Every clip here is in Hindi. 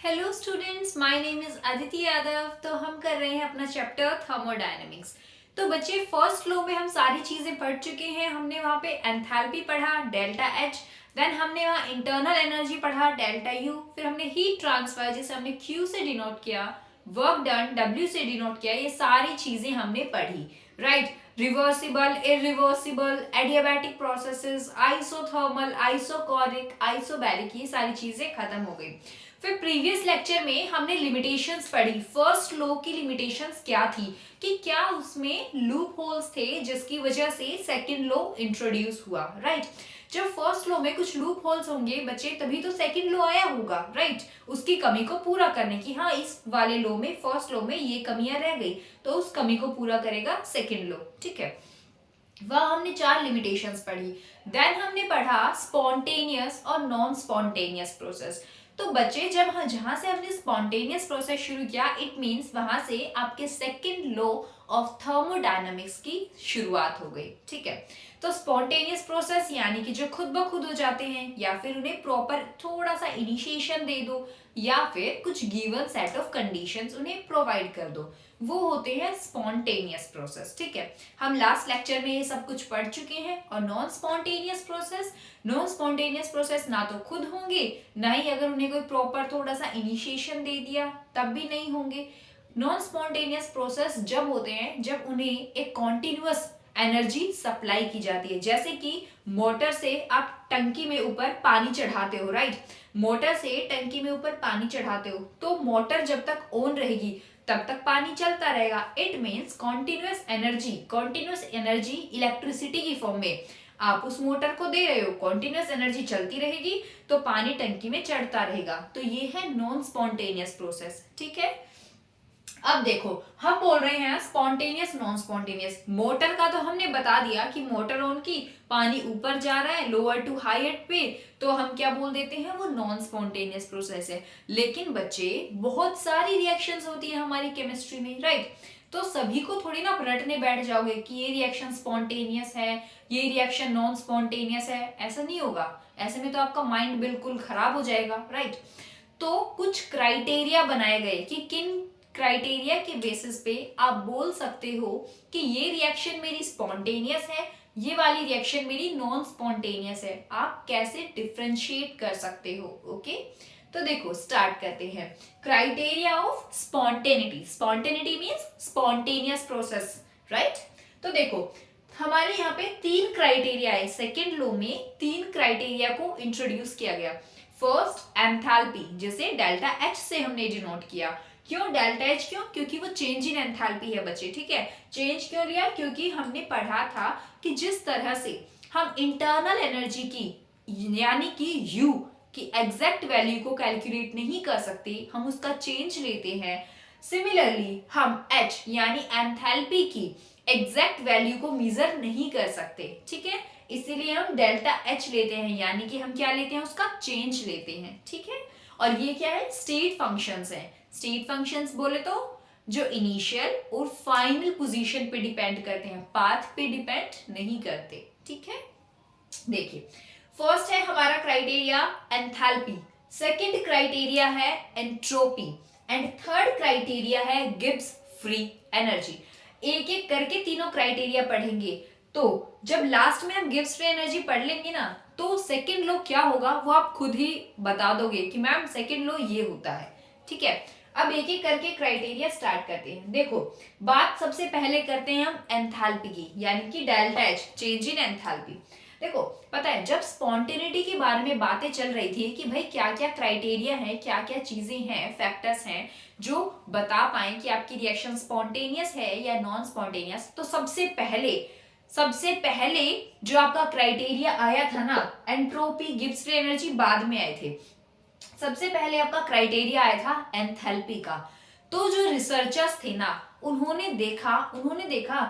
Hello students, my name is Aditi Yadav. तो हम कर रहे हैं अपना चैप्टर थर्मोडायनेमिक्स। तो बच्चे, फर्स्ट लो में हम सारी चीजें पढ़ चुके हैं। हमने वहाँ पे एंथैल्पी पढ़ा, डेल्टा एच। देन हमने वहाँ इंटरनल एनर्जी पढ़ा, डेल्टा यू। फिर हमने हीट ट्रांसफर, जिसे हमने क्यू से डिनोट किया, वर्क डन डब्ल्यू से डिनोट किया। ये सारी चीजें हमने पढ़ी, right. Reversible, irreversible, adiabatic processes, isothermal, isochoric, isobaric, ये सारी चीजें खत्म हो गई। फिर प्रीवियस लेक्चर में हमने लिमिटेशंस पढ़ी। फर्स्ट लॉ की लिमिटेशंस क्या थी, कि क्या उसमें लूप होल्स थे जिसकी वजह से सेकंड लॉ इंट्रोड्यूस हुआ, राइट। जब फर्स्ट लॉ में कुछ लूप होल्स होंगे बच्चे, तभी तो सेकंड लॉ आया होगा, राइट। उसकी कमी को पूरा करने की, हाँ इस वाले लॉ में, फर्स्ट लॉ में ये कमियां रह गई, तो उस कमी को पूरा करेगा सेकंड लॉ, ठीक है। वह हमने 4 लिमिटेशंस पढ़ी। देन हमने पढ़ा स्पॉन्टेनियस और नॉन स्पॉन्टेनियस प्रोसेस। तो बच्चे, जब जहां से हमने स्पॉन्टेनियस प्रोसेस शुरू किया, इट मींस वहां से आपके सेकंड लॉ ऑफ थर्मोडायनामिक्स की शुरुआत हो गई, ठीक है। तो स्पॉन्टेनियस प्रोसेस यानी कि जो खुद ब खुद हो जाते हैं, या फिर उन्हें प्रॉपर थोड़ा सा इनिशिएशन दे दो, या फिर कुछ गिवन सेट ऑफ कंडीशंस उन्हें प्रोवाइड कर दो, वो होते हैं स्पॉन्टेनियस प्रोसेस, ठीक है। हम लास्ट लेक्चर में ये सब कुछ पढ़ चुके हैं। और नॉन स्पॉन्टेनियस प्रोसेस ना तो खुद होंगे, ना ही अगर उन्हें कोई प्रॉपर थोड़ा सा इनिशिएशन दे दिया तब भी नहीं होंगे। नॉन स्पॉन्टेनियस प्रोसेस जब होते हैं जब उन्हें एक कॉन्टिन्यूअस एनर्जी सप्लाई की जाती है। जैसे कि मोटर से आप टंकी में ऊपर पानी चढ़ाते हो, राइट। मोटर से टंकी में ऊपर पानी चढ़ाते हो, तो मोटर जब तक ऑन रहेगी तब तक पानी चलता रहेगा। It means continuous energy electricity की फॉर्म में आप उस मोटर को दे रहे हो, कॉन्टिन्यूअस एनर्जी चलती रहेगी तो पानी टंकी में चढ़ता रहेगा। तो ये है नॉन स्पॉन्टेनियस प्रोसेस, ठीक है। अब देखो, हम बोल रहे हैं स्पॉन्टेनियस नॉन स्पॉन्टेनियस। मोटर का तो हमने बता दिया कि मोटर ऑन की, पानी ऊपर जा रहा है लोअर टू हाई एट पे, तो हम क्या बोल देते हैं, वो नॉन स्पॉन्टेनियस प्रोसेस है। लेकिन बच्चे, बहुत सारी रिएक्शंस होती है हमारी केमिस्ट्री में, राइट। तो सभी को थोड़ी ना रटने बैठ जाओगे कि ये रिएक्शन स्पॉन्टेनियस है, ये रिएक्शन नॉन स्पॉन्टेनियस है, ऐसा नहीं होगा। ऐसे में तो आपका माइंड बिल्कुल खराब हो जाएगा, राइट। तो कुछ क्राइटेरिया बनाए गए कि किन क्राइटेरिया के बेसिस पे आप बोल सकते हो कि ये रिएक्शन मेरी स्पॉन्टेनियस है, ये वाली रिएक्शन मेरी नॉन स्पॉन्टेनियस है। आप कैसे डिफ्रेंशिएट कर सकते हो, ओके। तो देखो, स्टार्ट करते हैं। Criteria of spontaneity. Spontaneity means spontaneous process, right. तो देखो, हमारे यहाँ पे 3 क्राइटेरिया है। सेकेंड लॉ में 3 क्राइटेरिया को इंट्रोड्यूस किया गया। फर्स्ट, एंथैल्पी, जिसे डेल्टा एच से हमने डिनोट किया। क्यों डेल्टा एच, क्यों? क्योंकि वो चेंज इन एंथैल्पी है बच्चे, ठीक है। चेंज क्यों लिया? क्योंकि हमने पढ़ा था कि जिस तरह से हम इंटरनल एनर्जी की यानी कि यू की एग्जैक्ट वैल्यू को कैलकुलेट नहीं कर सकते, हम उसका चेंज लेते हैं। सिमिलरली हम एच यानी एंथैल्पी की एग्जैक्ट वैल्यू को मेजर नहीं कर सकते, ठीक है। इसीलिए हम डेल्टा एच लेते हैं, यानी कि हम क्या लेते हैं, उसका चेंज लेते हैं, ठीक है। और ये क्या है, स्टेट फंक्शंस हैं। स्टेट फंक्शंस बोले तो जो इनिशियल और फाइनल पोजीशन पे डिपेंड करते हैं, पाथ पे डिपेंड नहीं करते, ठीक है। देखिए, फर्स्ट है हमारा क्राइटेरिया एंथैल्पी, सेकंड क्राइटेरिया है एंट्रोपी, एंड थर्ड क्राइटेरिया है गिब्स फ्री एनर्जी। एक एक करके तीनों क्राइटेरिया पढ़ेंगे। तो जब लास्ट में हम गिब्स फ्री एनर्जी पढ़ लेंगे ना, तो सेकंड लॉ क्या होगा वो आप खुद ही बता दोगे कि मैम सेकंड लॉ ये होता है, ठीक है। अब एक एक करके क्राइटेरिया स्टार्ट करते हैं। देखो, बात सबसे पहले करते हैं हम एंथैल्पी की, यानी कि delta H, change in enthalpy. देखो, पता है जब स्पॉन्टेनिटी के बारे में बातें चल रही थी कि भाई क्या क्या क्राइटेरिया है, क्या क्या चीजें हैं, फैक्टर्स हैं जो बता पाए कि आपकी रिएक्शन स्पॉन्टेनियस है या नॉन स्पॉन्टेनियस, तो सबसे पहले जो आपका क्राइटेरिया आया था ना, एंट्रोपी, गिब्स फ्री एनर्जी बाद में आए थे। सबसे पहले आपका क्राइटेरिया आया था एंथैल्पी का। तो जो रिसर्चर्स थे ना, उन्होंने देखा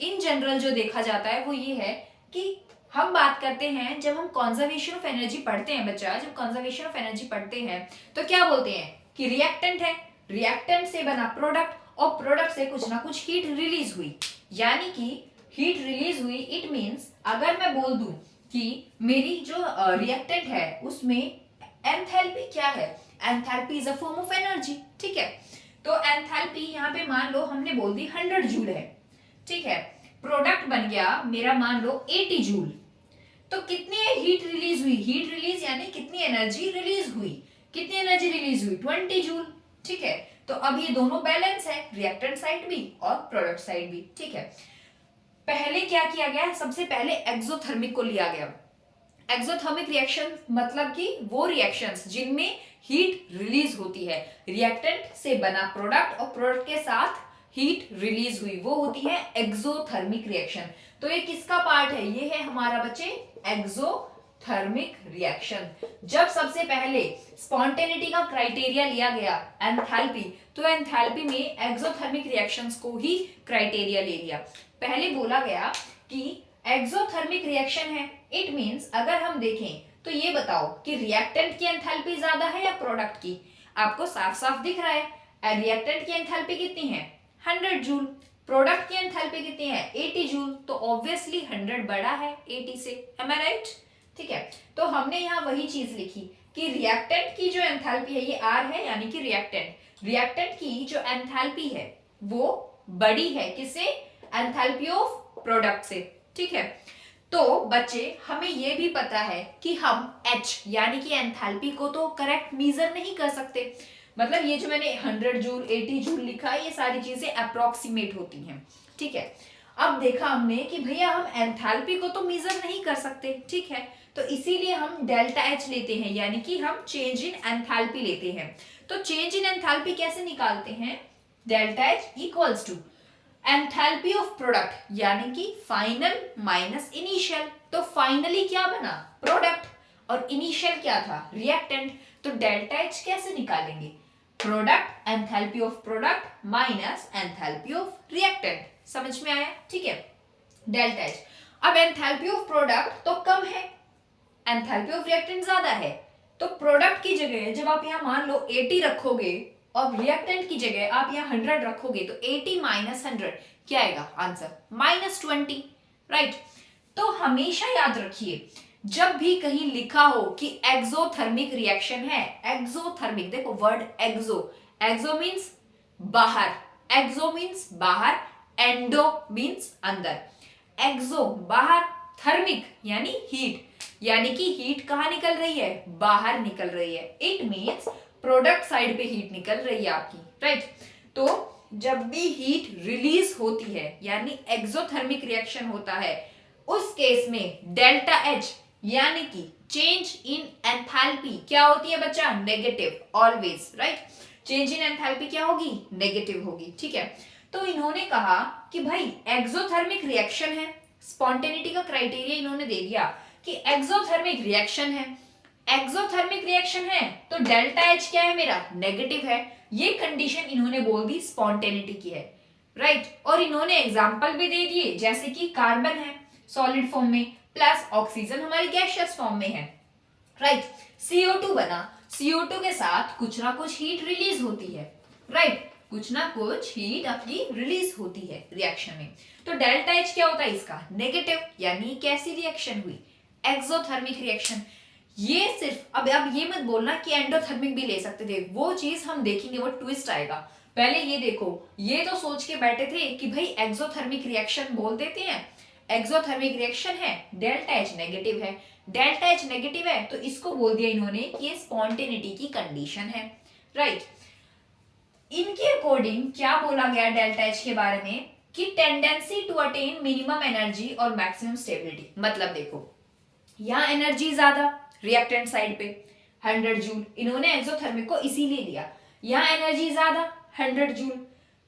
इन जनरल जो देखा जाता है वो ये है कि हम बात करते हैं, जब हम कंजर्वेशन ऑफ एनर्जी पढ़ते हैं बच्चा, जब कंजर्वेशन ऑफ एनर्जी पढ़ते हैं तो क्या बोलते हैं कि रिएक्टेंट है, रिएक्टेंट से बना प्रोडक्ट, और प्रोडक्ट से कुछ ना कुछ हीट रिलीज हुई। यानी कि हीट रिलीज हुई, इट मींस अगर मैं बोल दूं कि मेरी जो रिएक्टेंट है उसमें एंथैल्पी क्या है, enthalpy is a form of energy, ठीक है। तो एंथैल्पी यहाँ पे मान लो हमने बोल दी 100 जूल है, ठीक है। प्रोडक्ट बन गया मेरा मान लो 80 जूल। तो कितनी हीट रिलीज हुई, हीट रिलीज यानी कितनी एनर्जी रिलीज हुई, कितनी एनर्जी रिलीज हुई 20 जूल, ठीक है। तो अब ये दोनों बैलेंस है, रिएक्टेंट साइड भी और प्रोडक्ट साइड भी, ठीक है। पहले क्या किया गया, सबसे पहले एक्सोथर्मिक को लिया गया। एक्सोथर्मिक रिएक्शन मतलब कि वो रिएक्शंस जिनमें हीट रिलीज होती है, रिएक्टेंट से बना प्रोडक्ट और प्रोडक्ट के साथ हीट रिलीज हुई, वो होती है एक्सोथर्मिक रिएक्शन। तो ये किसका पार्ट है, ये है हमारा बच्चे एक्सोथर्मिक रिएक्शन। जब सबसे पहले स्पॉन्टेनिटी का क्राइटेरिया लिया गया एंथैल्पी, तो एंथैल्पी में एक्सोथर्मिक रिएक्शंस को ही क्राइटेरिया ले लिया। पहले बोला गया कि एक्सोथर्मिक रिएक्शन है, इट मींस अगर हम देखें तो ये बताओ कि रिएक्टेंट की एंथैल्पी ज्यादा है या प्रोडक्ट की। आपको साफ साफ दिख रहा है रिएक्टेंट की एंथैल्पी कितनी है 100 जूल, प्रोडक्ट की एंथैल्पी कितनी है 80 जूल, तो ऑब्वियसली 100 बड़ा है 80 से, am I right? ठीक है। तो हमने यहाँ वही चीज लिखी कि रिएक्टेंट की जो एंथैल्पी है ये R है, यानी कि रिएक्टेंट की जो एंथैल्पी है वो बड़ी है किससे, एंथैल्पी ऑफ प्रोडक्ट से, ठीक है। तो बच्चे हमें ये भी पता है कि हम H यानी कि एंथैल्पी को तो करेक्ट मेजर नहीं कर सकते, मतलब ये जो मैंने 100 जूल 80 जूल लिखा है ये सारी चीजें अप्रोक्सीमेट होती हैं, ठीक है। अब देखा हमने कि भैया हम एंथैल्पी को तो मेजर नहीं कर सकते, ठीक है। तो इसीलिए हम डेल्टा H लेते हैं, यानी कि हम चेंज इन एंथैल्पी लेते हैं। तो चेंज इन एंथैल्पी कैसे निकालते हैं, delta H equals to enthalpy of product यानी कि फाइनल माइनस इनिशियल। तो फाइनली क्या बना प्रोडक्ट और इनिशियल क्या था रिएक्टेंट। तो डेल्टा H कैसे निकालेंगे, product enthalpy of product minus enthalpy of reactant. समझ में आया, ठीक है। डेल्टा H, अब एंथैल्पी ऑफ प्रोडक्ट तो कम है, एंथैल्पी ऑफ रिएक्टेंट ज्यादा है, तो प्रोडक्ट की जगह जब आप यहां मान लो 80 रखोगे और रिएक्टेंट की जगह आप यहाँ 100 रखोगे तो 80 माइनस 100 क्या आएगा आंसर -20, राइट। तो हमेशा याद रखिए जब भी कहीं लिखा हो कि एक्सोथर्मिक रिएक्शन है, एक्सोथर्मिक देखो वर्ड एक्सो मींस बाहर, एक्सो मींस बाहर, एंडो मींस अंदर। एक्सो बाहर, थर्मिक यानी हीट, यानी कि हीट कहाँ निकल रही है, बाहर निकल रही है। इट मींस प्रोडक्ट साइड पे हीट निकल रही है आपकी, राइट। तो जब भी हीट रिलीज होती है यानी एक्सोथर्मिक रिएक्शन होता है, उस केस में डेल्टा H यानी कि चेंज इन एंथैल्पी क्या होती है बच्चा, negative always, right. Change in enthalpy क्या होगी, नेगेटिव होगी, ठीक है। तो इन्होंने कहा कि भाई एक्सोथर्मिक रिएक्शन है, स्पॉन्टेनिटी का क्राइटेरिया इन्होंने दे दिया कि एक्सोथर्मिक रिएक्शन है, एक्सोथर्मिक रिएक्शन है तो डेल्टा H क्या है मेरा, नेगेटिव है। ये कंडीशन इन्होंने बोल दी स्पॉन्टेनिटी की है, राइट। और इन्होंने एग्जांपल भी दे दिए, जैसे कि कार्बन है सॉलिड फॉर्म में, प्लस ऑक्सीजन हमारी गैसियस फॉर्म में है, राइट। CO2 बना, CO2 के साथ कुछ ना कुछ हीट रिलीज होती है, राइट, कुछ ना कुछ हीट आपकी रिलीज होती है रिएक्शन में। तो डेल्टा H क्या होता है इसका, नेगेटिव, यानी कैसी रिएक्शन हुई, एक्सोथर्मिक रिएक्शन। ये सिर्फ अब ये मत बोलना कि एंडोथर्मिक भी ले सकते थे, वो चीज हम देखेंगे, वो ट्विस्ट आएगा। पहले ये देखो, ये तो सोच के बैठे थे कि भाई एक्सोथर्मिक रिएक्शन बोल देते हैं, एक्सोथर्मिक रिएक्शन है, डेल्टा H नेगेटिव है, डेल्टा H नेगेटिव है तो इसको बोल दिया इन्होंने कि ये स्पॉन्टेनिटी की कंडीशन है, राइट। इनके अकॉर्डिंग क्या बोला गया डेल्टा H के बारे में कि tendency to attain minimum energy और मैक्सिमम स्टेबिलिटी। मतलब देखो यहाँ एनर्जी ज्यादा रिएक्टेंट साइड पे 100 जूल, इन्होंने एक्सोथर्मिक को इसीलिए लिया, यहाँ एनर्जी ज्यादा 100 जूल,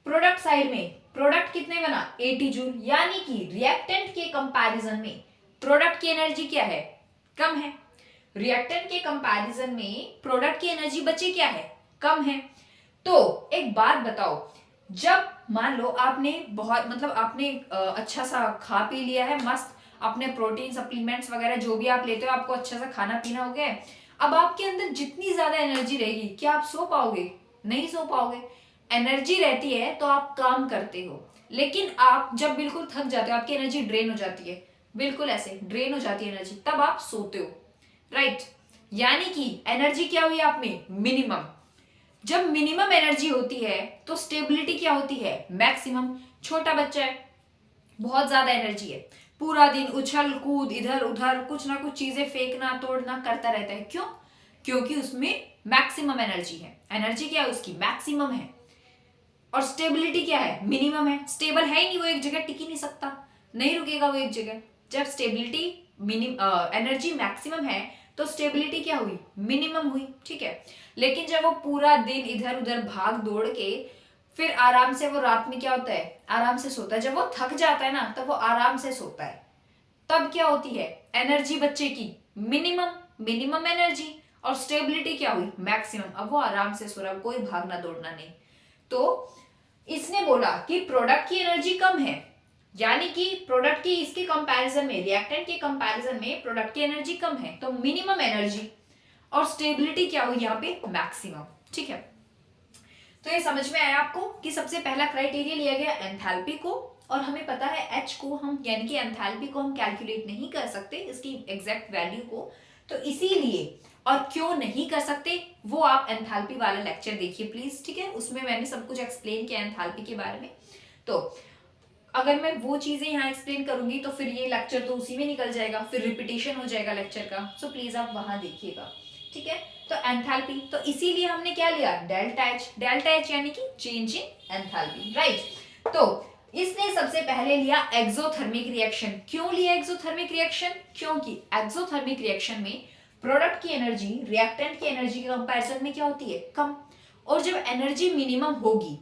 प्रोडक्ट साइड में प्रोडक्ट कितने बना 80 जूल, यानी कि रिएक्टेंट के कंपैरिजन में प्रोडक्ट की एनर्जी क्या है, कम है। रिएक्टेंट के कंपैरिजन में प्रोडक्ट की एनर्जी बची क्या है, कम है। तो एक बात बताओ, जब मान लो आपने बहुत मतलब आपने अच्छा सा खा पी लिया है, मस्त अपने प्रोटीन सप्लीमेंट्स वगैरह जो भी आप लेते हो, आपको अच्छा सा खाना पीना हो गया है, अब आपके अंदर जितनी ज्यादा एनर्जी रहेगी, क्या आप सो पाओगे, नहीं सो पाओगे। एनर्जी रहती है तो आप काम करते हो, लेकिन आप जब बिल्कुल थक जाते हो, आपकी एनर्जी ड्रेन हो जाती है, बिल्कुल ऐसे ड्रेन हो जाती है एनर्जी, तब आप सोते हो, राइट। यानी कि एनर्जी क्या हुई आप में, मिनिमम। जब मिनिमम एनर्जी होती है तो स्टेबिलिटी क्या होती है, मैक्सिमम। छोटा बच्चा है, बहुत ज्यादा एनर्जी है, पूरा दिन उछल कूद इधर उधर कुछ ना कुछ चीजें फेंकना तोड़ना करता रहता है, क्यों, क्योंकि उसमें मैक्सिमम एनर्जी है। एनर्जी क्या है उसकी, मैक्सिमम है। और स्टेबिलिटी क्या है, मिनिमम है। स्टेबल है ही नहीं, वो एक जगह टिक ही नहीं सकता, नहीं रुकेगा वो एक जगह। जब स्टेबिलिटी एनर्जी मैक्सिमम है तो स्टेबिलिटी क्या हुई, मिनिमम हुई, ठीक है। लेकिन जब वो पूरा दिन इधर उधर भाग दौड़ के फिर आराम से वो रात में क्या होता है, आराम से सोता है। जब वो थक जाता है ना तब वो आराम से सोता है। तब क्या होती है, एनर्जी बच्चे की मिनिमम, मिनिमम एनर्जी। और स्टेबिलिटी क्या हुई, मैक्सिमम। अब वो आराम से सो रहा, कोई भागना दौड़ना नहीं। तो इसने बोला कि प्रोडक्ट की एनर्जी कम है, यानी कि प्रोडक्ट की इसके कंपैरिजन में, रिएक्टेंट के कंपैरिजन में प्रोडक्ट की एनर्जी कम है, तो मिनिमम एनर्जी। और स्टेबिलिटी क्या हुई यहाँ पे, मैक्सिमम, ठीक है। तो ये समझ में आया आपको कि सबसे पहला क्राइटेरिया लिया गया एंथैल्पी को, और हमें पता है एच को हम, यानी कि एंथैल्पी को हम कैलकुलेट नहीं कर सकते इसकी एग्जैक्ट वैल्यू को, तो इसीलिए, और क्यों नहीं कर सकते वो आप एंथैल्पी वाला लेक्चर देखिए प्लीज, ठीक है। उसमें मैंने सब कुछ एक्सप्लेन किया एंथैल्पी के बारे में। तो अगर मैं वो चीजें यहाँ एक्सप्लेन करूंगी तो फिर ये लेक्चर तो उसी में निकल जाएगा, फिर रिपीटेशन हो जाएगा लेक्चर का। सो प्लीज आप वहां देखिएगा, ठीक है। तो एंथैल्पी, तो इसीलिए हमने क्या लिया, डेल्टा एच। डेल्टा एच यानी कि चेंज इन एंथैल्पी, राइट। तो इसने सबसे पहले लिया एक्सोथर्मिक रिएक्शन। क्यों लिया एक्सोथर्मिक रिएक्शन, क्योंकि एक्सोथर्मिक रिएक्शन में प्रोडक्ट की एनर्जी रिएक्टेंट की एनर्जी के कंपैरिजन में क्या होती है, कम। और जब एनर्जी मिनिमम होगी,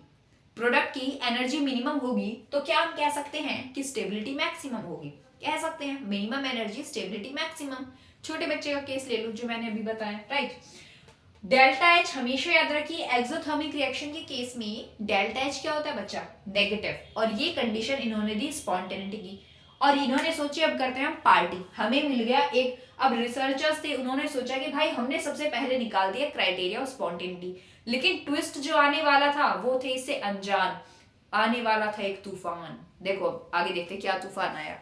प्रोडक्ट की एनर्जी मिनिमम होगी, तो क्या हम कह सकते हैं कि स्टेबिलिटी मैक्सिमम होगी। कह सकते हैं मिनिमम एनर्जी स्टेबिलिटी मैक्सिमम। छोटे बच्चे का केस ले लो जो मैंने अभी बताया, राइट। डेल्टा एच हमेशा याद रखिए, एक्सोथर्मिक रिएक्शन के केस में डेल्टा एच क्या होता है बच्चा, नेगेटिव। और ये कंडीशन इन्होंने दी स्पॉन्टेनिटी की, और इन्होंने सोची अब करते हैं हम पार्टी। हमें मिल गया एक, अब रिसर्चर्स थे उन्होंने सोचा कि भाई हमने सबसे पहले निकाल दिया क्राइटेरिया ऑफ स्पॉन्टेनिटी, लेकिन ट्विस्ट जो आने वाला था वो थे इससे अनजान। आने वाला था एक तूफान। देखो आगे देखते क्या तूफान आया।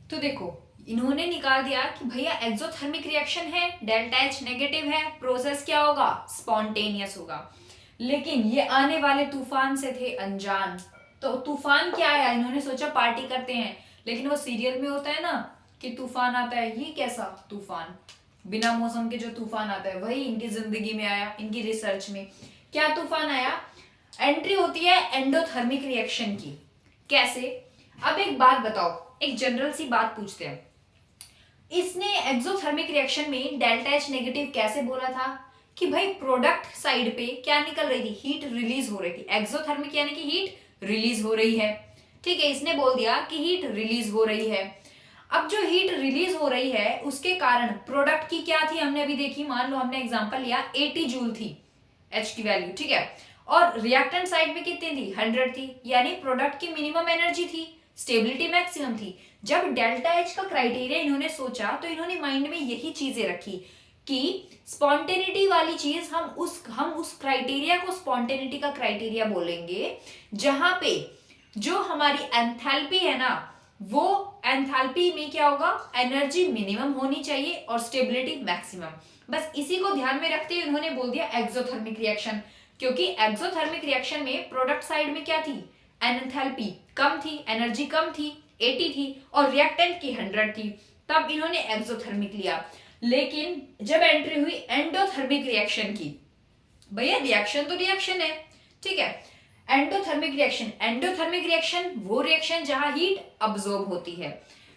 तो देखो इन्होंने निकाल दिया कि भैया एक्सोथर्मिक रिएक्शन है, डेल्टा एच नेगेटिव है, प्रोसेस क्या होगा, स्पॉन्टेनियस होगा। लेकिन ये आने वाले तूफान से थे अनजान। तो तूफान क्या आया, इन्होंने सोचा पार्टी करते हैं, लेकिन वो सीरियल में होता है ना कि तूफान आता है, ये कैसा तूफान, बिना मौसम के जो तूफान आता है वही इनकी जिंदगी में आया, इनकी रिसर्च में। क्या तूफान आया, एंट्री होती है एंडोथर्मिक रिएक्शन की। कैसे, अब एक बात बताओ, एक जनरल सी बात पूछते हैं। इसने एक्सोथर्मिक रिएक्शन में डेल्टा एच नेगेटिव कैसे बोला था कि भाई प्रोडक्ट साइड पे क्या निकल रही थी, हीट रिलीज हो रही थी। एक्सोथर्मिक यानी कि हीट रिलीज हो रही है, ठीक है। इसने बोल दिया कि हीट रिलीज हो रही है। अब जो हीट रिलीज हो रही है उसके कारण प्रोडक्ट की क्या थी, हमने अभी देखी, मान लो हमने एग्जांपल लिया 80 जूल थी एच की वैल्यू, ठीक है। और रिएक्टेंट साइड में कितनी थी, 100 थी, यानी प्रोडक्ट की मिनिमम एनर्जी थी, स्टेबिलिटी मैक्सिमम थी। जब डेल्टा एच का क्राइटेरिया इन्होंने सोचा तो इन्होंने माइंड में यही चीजें रखी कि स्पॉन्टेनिटी वाली चीज हम उस क्राइटेरिया को स्पॉन्टेनिटी का क्राइटेरिया बोलेंगे जहां पे जो हमारी एंथैल्पी है ना, वो एंथैल्पी में क्या होगा, एनर्जी मिनिमम होनी चाहिए और स्टेबिलिटी मैक्सिमम। बस इसी को ध्यान में रखते हुए उन्होंने बोल दिया एक्सोथर्मिक रिएक्शन, क्योंकि एक्सोथर्मिक रिएक्शन में प्रोडक्ट साइड में क्या थी, एंथैल्पी कम थी, एनर्जी कम थी, 80 थी, और रिएक्टेंट की 100 थी, तब इन्होंने एक्सोथर्मिक लिया। लेकिन जब एंट्री हुई एंडोथर्मिक रिएक्शन की, भैया रिएक्शन तो रिएक्शन है, ठीक है। एंडोथर्मिक रिएक्शन, एंडोथर्मिक रिएक्शन वो रिएक्शन जहां हीट अब्सॉर्ब होती है,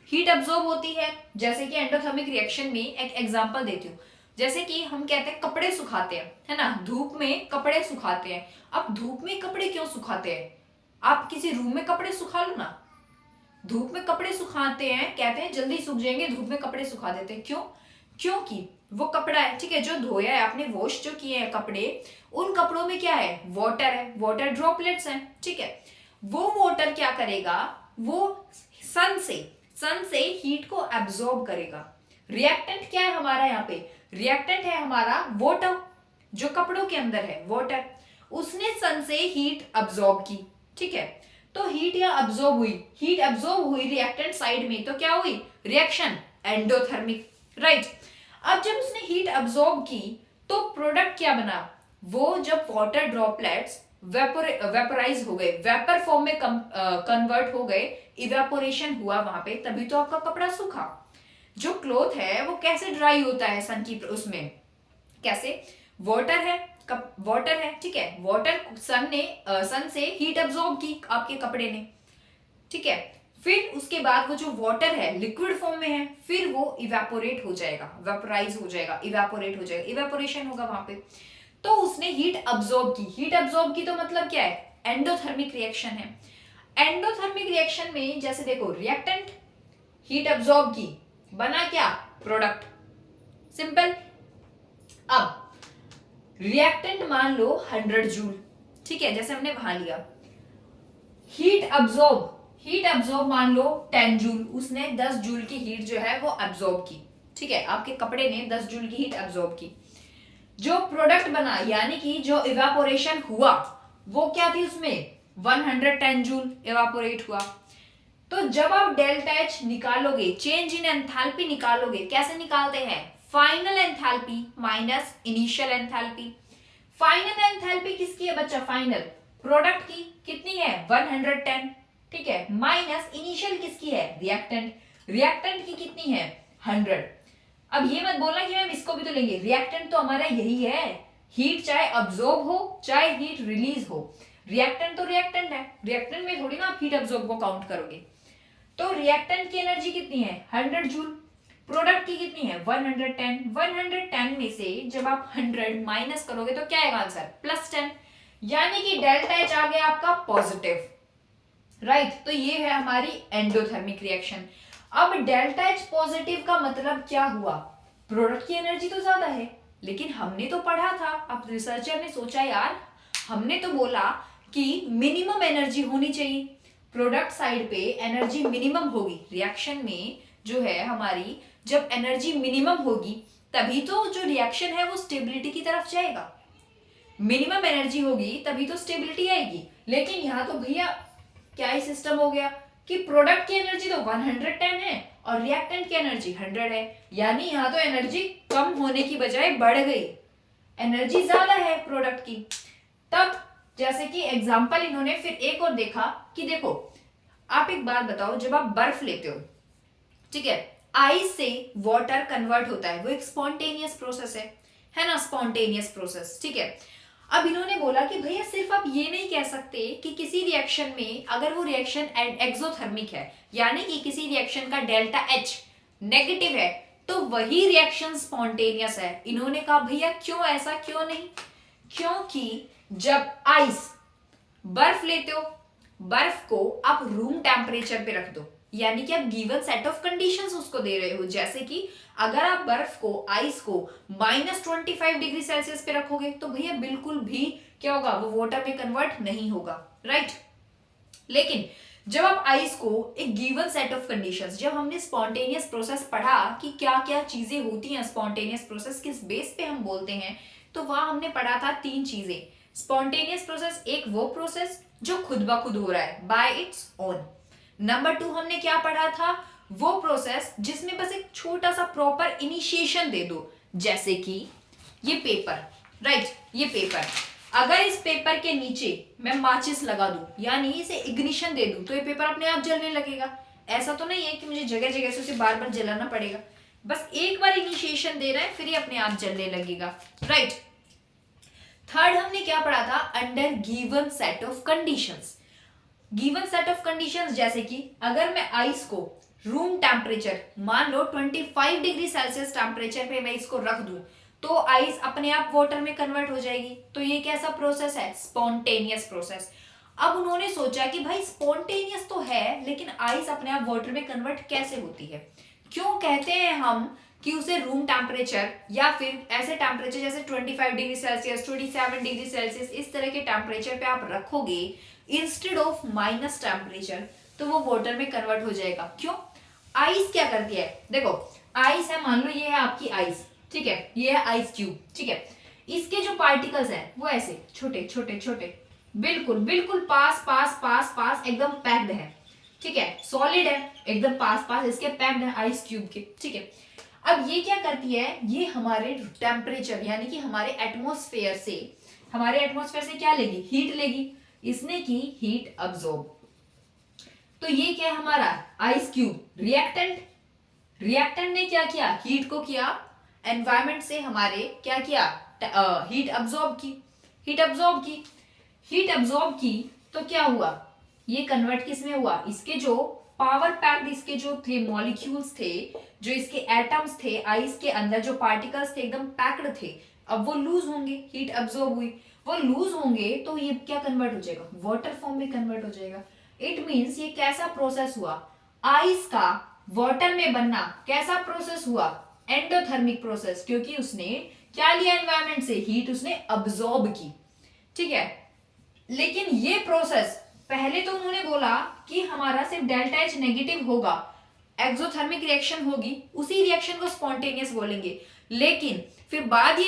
हीट अब्सॉर्ब होती है। जैसे कि एंडोथर्मिक रिएक्शन में एक एग्जांपल देती हूँ, जैसे कि हम कहते हैं कपड़े सुखाते हैं, है ना, धूप में कपड़े सुखाते हैं। अब धूप में कपड़े क्यों सुखाते हैं, आप किसी रूम में कपड़े सुखा लो ना, धूप में कपड़े सुखाते हैं, कहते हैं जल्दी सूख जाएंगे, धूप में कपड़े सुखा देते हैं, क्यों, क्योंकि वो कपड़ा है, ठीक है, जो धोया है आपने, वॉश जो किए हैं कपड़े, उन कपड़ों में क्या है, वाटर है, वाटर ड्रॉपलेट्स हैं, ठीक है। वो वाटर क्या करेगा, वो सन से हीट को एब्जॉर्ब करेगा। रिएक्टेंट क्या है हमारा यहाँ पे, रिएक्टेंट है हमारा वाटर, जो कपड़ों के अंदर है वाटर, उसने सन से हीट अब्जॉर्ब की, ठीक है। तो हीट यहाँ अब्सॉर्ब हुई, हीट अब्सॉर्ब हुई रिएक्टेंट साइड में, तो क्या हुई रिएक्शन एंडोथर्मिक, राइट। अब जब उसने हीट अब्सॉर्ब की तो प्रोडक्ट क्या बना, वो जब वाटर ड्रॉपलेट्स वेपोराइज हो गए, वेपर फॉर्म में कन्वर्ट हो गए, इवेपोरेशन हुआ वहां पे, तभी तो आपका कपड़ा सूखा। जो क्लोथ है वो कैसे ड्राई होता है सन की उसमें, कैसे, वाटर है, वाटर है, ठीक है, वाटर सन से हीट अब्सॉर्ब की आपके कपड़े ने, ठीक है, फिर उसके बाद वो जो वाटर है लिक्विड फॉर्म में है, फिर वो इवेपोरेट हो जाएगा, वेपोराइज हो जाएगा, इवेपोरेट हो जाएगा, इवेपोरेशन होगा वहां पे, तो उसने हीट अब्सॉर्ब की। हीट अब्सॉर्ब की तो मतलब क्या है, एंडोथर्मिक रिएक्शन है। एंडोथर्मिक रिएक्शन में जैसे देखो रिएक्टेंट, हीट अब्सॉर्ब की, बना क्या, प्रोडक्ट, सिंपल। अब रिएक्टेंट मान लो 100 जूल, ठीक है, जैसे हमने वहां लिया। हीट अब्सॉर्ब मान लो 10 जूल, उसने 10 जूल की हीट जो है वो अब्सॉर्ब की, ठीक है, आपके कपड़े ने 10 जूल की हीट अब्सॉर्ब की। जो प्रोडक्ट बना यानी कि जो इवेपोरेशन हुआ वो क्या थी, उसमें 110 जूल इवेपोरेट हुआ। तो जब आप डेल्टा एच निकालोगे, चेंज इन एंथैल्पी निकालोगे, कैसे निकालते हैं, final enthalpy minus initial enthalpy. Final enthalpy किसकी है बच्चा, फाइनल प्रोडक्ट की कितनी है 110, ठीक है, माइनस इनिशियल किसकी है, रिएक्टेंट की कितनी है 100। अब ये मत बोलना कि मैम इसको भी तो लेंगे, रिएक्टेंट तो हमारा यही है, हीट चाहे अब्सॉर्ब हो चाहे हीट रिलीज हो, रिएक्टेंट तो रिएक्टेंट है, रिएक्टेंट में थोड़ी ना आप हीट अब्सॉर्ब को काउंट करोगे। तो रिएक्टेंट की एनर्जी कितनी है 100 जूल, प्रोडक्ट की कितनी है 110। 110 में से जब आप 100 माइनस करोगे तो क्या आएगा आंसर, +10, यानी कि डेल्टा एच आ गया आपका पॉजिटिव, राइट। तो ये है हमारी एंडोथर्मिक रिएक्शन। अब डेल्टा एच पॉजिटिव का मतलब क्या हुआ, प्रोडक्ट की एनर्जी तो ज्यादा है, लेकिन हमने तो पढ़ा था, अब रिसर्चर ने सोचा यार हमने तो बोला कि मिनिमम एनर्जी होनी चाहिए, प्रोडक्ट साइड पे एनर्जी मिनिमम होगी, रिएक्शन में जो है हमारी जब एनर्जी मिनिमम होगी तभी तो जो रिएक्शन है वो स्टेबिलिटी की तरफ जाएगा, मिनिमम एनर्जी होगी तभी तो स्टेबिलिटी आएगी। लेकिन यहाँ तो भैया क्या ही सिस्टम हो गया कि प्रोडक्ट की एनर्जी तो 110 है और रिएक्टेंट की एनर्जी 100 है, यानी यहाँ तो एनर्जी कम होने की बजाय बढ़ गई, एनर्जी ज्यादा है प्रोडक्ट की। तब जैसे कि एग्जांपल इन्होंने फिर एक और देखा कि देखो आप एक बात बताओ, जब आप बर्फ लेते हो, ठीक है, आइस से वाटर कन्वर्ट होता है, वो एक स्पॉन्टेनियस प्रोसेस है ना, स्पॉन्टेनियस प्रोसेस, ठीक है। अब इन्होंने बोला कि भैया सिर्फ आप ये नहीं कह सकते कि किसी रिएक्शन में अगर वो रिएक्शन एक्सोथर्मिक है, यानी कि किसी रिएक्शन का डेल्टा एच नेगेटिव है, तो वही रिएक्शन स्पॉन्टेनियस है। इन्होंने कहा भैया क्यों ऐसा, क्यों नहीं, क्योंकि जब आइस, बर्फ लेते हो, बर्फ को आप रूम टेम्परेचर पे रख दो, यानी कि आप गिवन सेट ऑफ कंडीशंस उसको दे रहे हो, जैसे कि अगर आप बर्फ को, आइस को -25 डिग्री सेल्सियस पे रखोगे तो भैया बिल्कुल भी क्या होगा, वो वाटर में कन्वर्ट नहीं होगा, राइट। लेकिन जब आप आइस को एक गिवन सेट ऑफ कंडीशंस, जब हमने स्पॉन्टेनियस प्रोसेस पढ़ा कि क्या क्या चीजें होती हैं, स्पॉन्टेनियस प्रोसेस किस बेस पे हम बोलते हैं, तो वहां हमने पढ़ा था 3 चीजें। स्पॉन्टेनियस प्रोसेस एक वो प्रोसेस जो खुद ब खुद हो रहा है, बाय इट्स ओन। नंबर 2 हमने क्या पढ़ा था, वो प्रोसेस जिसमें बस एक छोटा सा प्रॉपर इनिशिएशन दे दो, जैसे कि ये पेपर, राइट, ये पेपर, अगर इस पेपर के नीचे मैं माचिस लगा दूं यानी इसे इग्निशन दे दूं तो ये पेपर अपने आप जलने लगेगा। ऐसा तो नहीं है कि मुझे जगह जगह से उसे बार बार जलाना पड़ेगा, बस एक बार इनिशिएशन दे रहा है फिर ये अपने आप जलने लगेगा, राइट। थर्ड हमने क्या पढ़ा था, under given set of conditions. Given set of conditions जैसे कि अगर मैं आइस को रूम टेम्परेचर मान लो 25 डिग्री सेल्सियस टेम्परेचर पे मैं इसको रख दूं तो आइस अपने आप वाटर में कन्वर्ट हो जाएगी। तो ये कैसा प्रोसेस है, स्पॉन्टेनियस प्रोसेस। अब उन्होंने सोचा कि भाई स्पॉन्टेनियस तो है लेकिन आइस अपने आप वाटर में कन्वर्ट कैसे होती है, क्यों कहते हैं हम कि उसे रूम टेम्परेचर या फिर ऐसे टेम्परेचर जैसे 25 डिग्री सेल्सियस, 27 डिग्री सेल्सियस, इस तरह के टेम्परेचर पे आप रखोगे इंस्टेड ऑफ माइनस टेम्परेचर तो वो वाटर में कन्वर्ट हो जाएगा। क्यों, आइस क्या करती है, देखो आइस है, मान लो ये है आपकी आइस, ठीक है, ये है आइस क्यूब, ठीक है, इसके जो पार्टिकल्स हैं वो ऐसे छोटे छोटे छोटे बिल्कुल बिल्कुल पास पास पास पास एकदम पैक्ड है, ठीक है, सॉलिड है, एकदम पास पास इसके पैक्ड है आइस क्यूब के, ठीक है। अब ये क्या करती है, ये हमारे टेम्परेचर यानी कि हमारे एटमॉस्फेयर से क्या लेगी, हीट लेगी, इसने की हीट अब्सॉर्ब। तो ये क्या है हमारा आइस क्यूब रिएक्टेंट ने क्या किया, हीट को किया एनवायरमेंट से हमारे क्या किया, हीट अब्सॉर्ब की तो क्या हुआ, ये कन्वर्ट किस में हुआ, इसके जो पावर पैक्ड इसके जो थे मॉलिक्यूल्स थे, जो इसके एटम्स थे आइस के अंदर, जो पार्टिकल्स थे एकदम पैक्ड थे, अब वो लूज होंगे, हीट अब्सॉर्ब हुई, वो लूज होंगे तो ये क्या कन्वर्ट हो जाएगा, वाटर फॉर्म में कन्वर्ट हो जाएगा। इट मींस ये कैसा प्रोसेस हुआ, आइस का वाटर में बनना कैसा प्रोसेस हुआ, एंडोथर्मिक प्रोसेस, क्योंकि उसने क्या लिया एनवायरमेंट से, हीट उसने अब्सॉर्ब की, ठीक है। लेकिन ये प्रोसेस पहले तो उन्होंने बोला कि हमारा सिर्फ डेल्टा एच नेगेटिव होगा, एक्सोथर्मिक रिएक्शन होगी, उसी रिएक्शन को स्पॉन्टेनियस बोलेंगे। लेकिन फिर बाद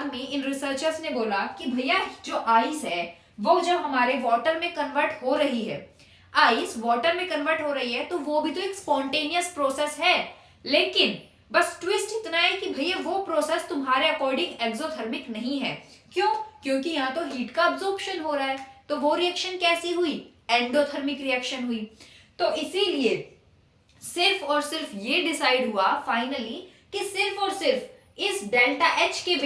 में इन रिसर्चर्स ने बोला कि भैया जो आइस है वो जब हमारे वाटर में कन्वर्ट हो रही है, आइस वाटर में कन्वर्ट हो रही है, तो वो भी तो एक स्पॉन्टेनियस प्रोसेस है। लेकिन बस ट्विस्ट इतना है कि भैया वो प्रोसेस तुम्हारे अकॉर्डिंग एक्सोथर्मिक नहीं है। क्यों? क्योंकि यहाँ तो हीट का अब्जॉर्प्शन हो रहा है, तो वो रिएक्शन कैसी हुई, एंडोथर्मिक रिएक्शन हुई। तो इसीलिए सिर्फ और सिर्फ ये डिसाइड हुआ फाइनली कि सिर्फ और सिर्फ इस डेल्टा एच के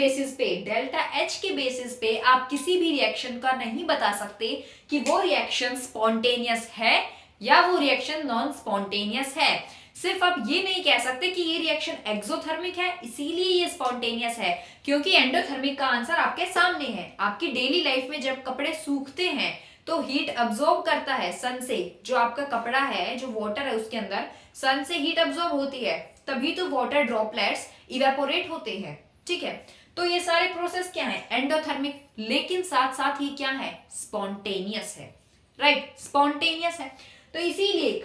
बेसिस पे आप किसी भी रिएक्शन का नहीं बता सकते कि वो रिएक्शन स्पॉन्टेनियस है या वो रिएक्शन नॉन स्पॉन्टेनियस है। सिर्फ आप ये नहीं कह सकते कि ये रिएक्शन एक्सोथर्मिक है इसीलिए ये स्पॉन्टेनियस है, क्योंकि एंडोथर्मिक का आंसर आपके सामने है। आपकी डेली लाइफ में जब कपड़े सूखते हैं तो हीट अब्सॉर्ब करता है सन से, जो आपका कपड़ा है, जो वाटर है उसके अंदर सन से हीट अब्सॉर्ब होती है, तभी तो वाटर ड्रॉपलेट्स इवेपोरेट होते हैं, ठीक है। तो ये सारे प्रोसेस क्या है, एंडोथर्मिक, लेकिन साथ साथ ही क्या है, स्पॉन्टेनियस है, राइट, स्पॉन्टेनियस है। तो इसीलिए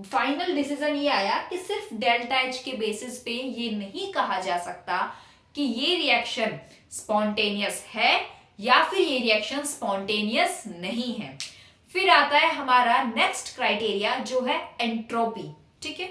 फाइनल डिसीजन ये आया कि सिर्फ डेल्टा एच के बेसिस पे ये नहीं कहा जा सकता कि ये रिएक्शन स्पॉन्टेनियस है या फिर ये रिएक्शन स्पॉन्टेनियस नहीं है। फिर आता है हमारा नेक्स्ट क्राइटेरिया जो है एंट्रोपी, ठीक है।